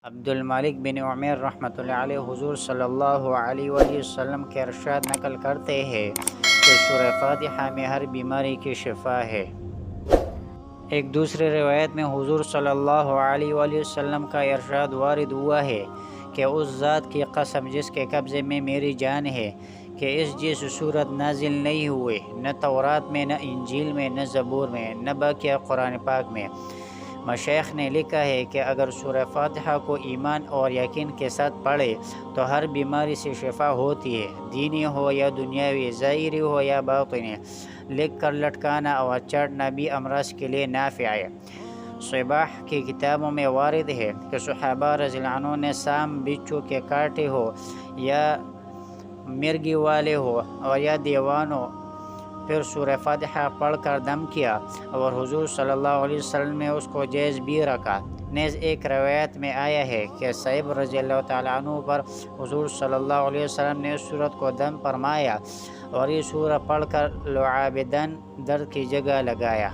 عبد الملک بن عمیر رحمۃ اللہ علیہ حضور صلی اللہ علیہ وآلہ وسلم کے ارشاد نقل کرتے ہیں کہ سورہ فاتحہ میں ہر بیماری کی شفا ہے۔ ایک دوسری روایت میں حضور صلی اللہ علیہ وآلہ وسلم کا ارشاد وارد ہوا ہے کہ اس ذات کی قسم جس کے قبضے میں میری جان ہے کہ اس جیسی صورت نازل نہیں ہوئے، نہ تورات میں، نہ انجیل میں، نہ زبور میں، نہ باقی قرآن پاک میں۔ مشائخ نے لکھا ہے کہ اگر سورہ فاتحہ کو ایمان اور یقین کے ساتھ پڑھے تو ہر بیماری سے شفا ہوتی ہے، دینی ہو یا دنیاوی، ظاہری ہو یا باطنی۔ لکھ کر لٹکانا اور چاٹنا بھی امراض کے لیے نافع ہے۔ صباح کی کتابوں میں وارد ہے کہ صحابہ رضی اللہ عنہ نے سام، بچھو کے کاٹے ہو یا مرگی والے ہو اور یا دیوانوں پھر سورہ فاتحہ پڑھ کر دم کیا اور حضور صلی اللہ علیہ وسلم نے اس کو جائز بھی رکھا۔ نیز ایک روایت میں آیا ہے کہ صہیب رضی اللہ تعالیٰ عنہ پر حضور صلی اللہ علیہ وسلم نے اس سورت کو دم فرمایا اور یہ سورہ پڑھ کر لعابدن درد کی جگہ لگایا۔